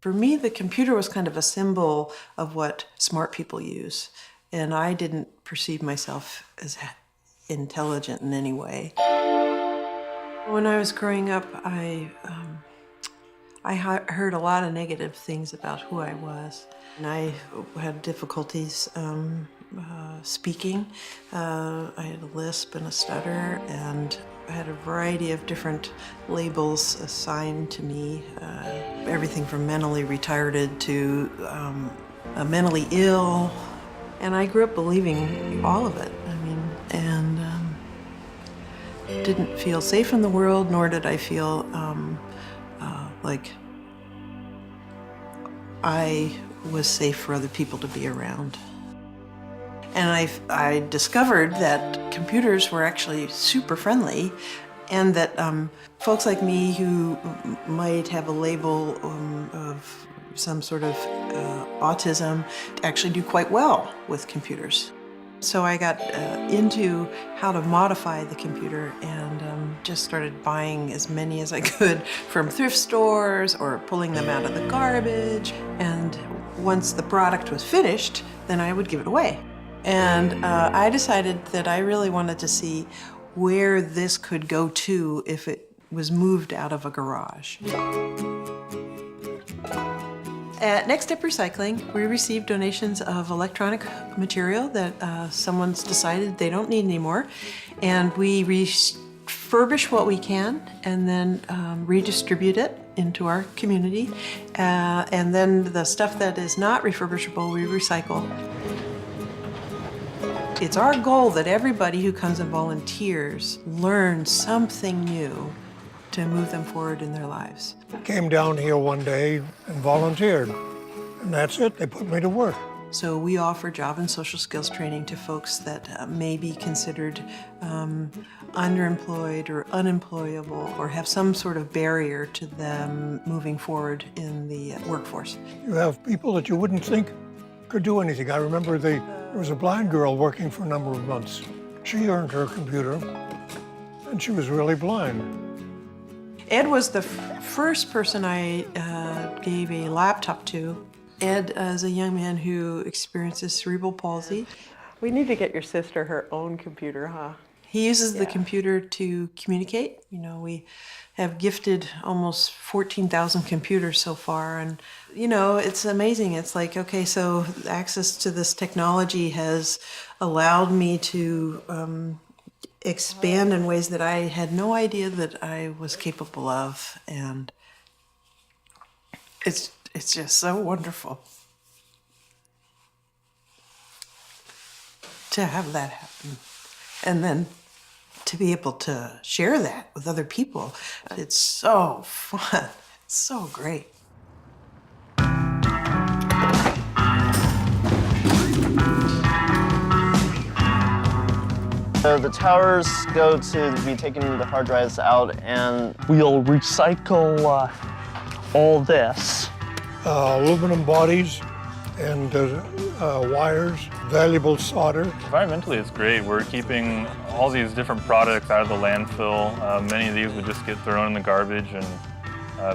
For me, the computer was kind of a symbol of what smart people use, and I didn't perceive myself as intelligent in any way. When I was growing up, I heard a lot of negative things about who I was, and I had difficulties speaking. I had a lisp and a stutter, and I had a variety of different labels assigned to me, everything from mentally retarded to mentally ill. And I grew up believing all of it. And didn't feel safe in the world, nor did I feel like I was safe for other people to be around. And I discovered that computers were actually super friendly, and that folks like me who might have a label of some sort of autism actually do quite well with computers. So I got into how to modify the computer and just started buying as many as I could from thrift stores or pulling them out of the garbage. And once the product was finished, then I would give it away. And I decided that I really wanted to see where this could go to if it was moved out of a garage. At Next Step Recycling, we received donations of electronic material that someone's decided they don't need anymore, and we refurbish what we can and then redistribute it into our community. And then the stuff that is not refurbishable, we recycle. It's our goal that everybody who comes and volunteers learns something new to move them forward in their lives. Came down here one day and volunteered, and that's it. They put me to work. So we offer job and social skills training to folks that may be considered underemployed or unemployable, or have some sort of barrier to them moving forward in the workforce. You have people that you wouldn't think could do anything. I remember there was a blind girl working for a number of months. She earned her computer, and she was really blind. Ed was the first person I gave a laptop to. Ed is a young man who experiences cerebral palsy. We need to get your sister her own computer, huh? He uses the computer to communicate. You know, we have gifted almost 14,000 computers so far, and you know, it's amazing. It's like, okay, so access to this technology has allowed me to expand in ways that I had no idea that I was capable of, and it's just so wonderful to have that happen, and then to be able to share that with other people. It's so fun. It's so great. So the towers go to be taking the hard drives out, and we'll recycle all this. Aluminum bodies and wires, valuable solder. Environmentally, it's great. We're keeping all these different products out of the landfill. Many of these would just get thrown in the garbage and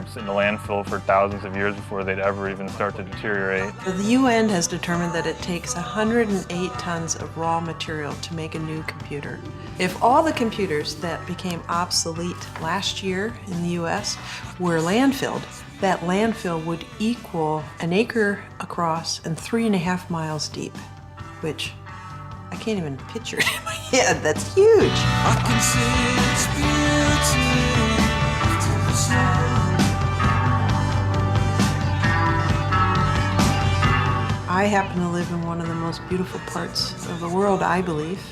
sit in the landfill for thousands of years before they'd ever even start to deteriorate. The UN has determined that it takes 108 tons of raw material to make a new computer. If all the computers that became obsolete last year in the US were landfilled, that landfill would equal an acre across and 3.5 miles deep, which I can't even picture it in my head. That's huge. I can see its beauty to the sun. I happen to live in one of the most beautiful parts of the world, I believe.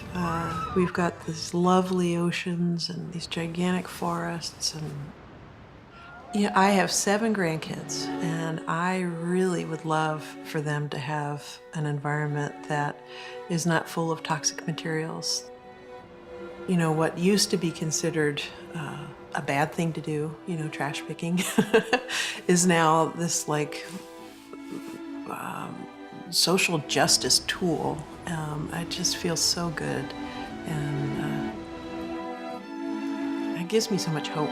We've got these lovely oceans and these gigantic forests, and you know, I have 7 grandkids, and I really would love for them to have an environment that is not full of toxic materials. You know, what used to be considered a bad thing to do, you know, trash picking, is now this like social justice tool. It just feels so good, and it gives me so much hope.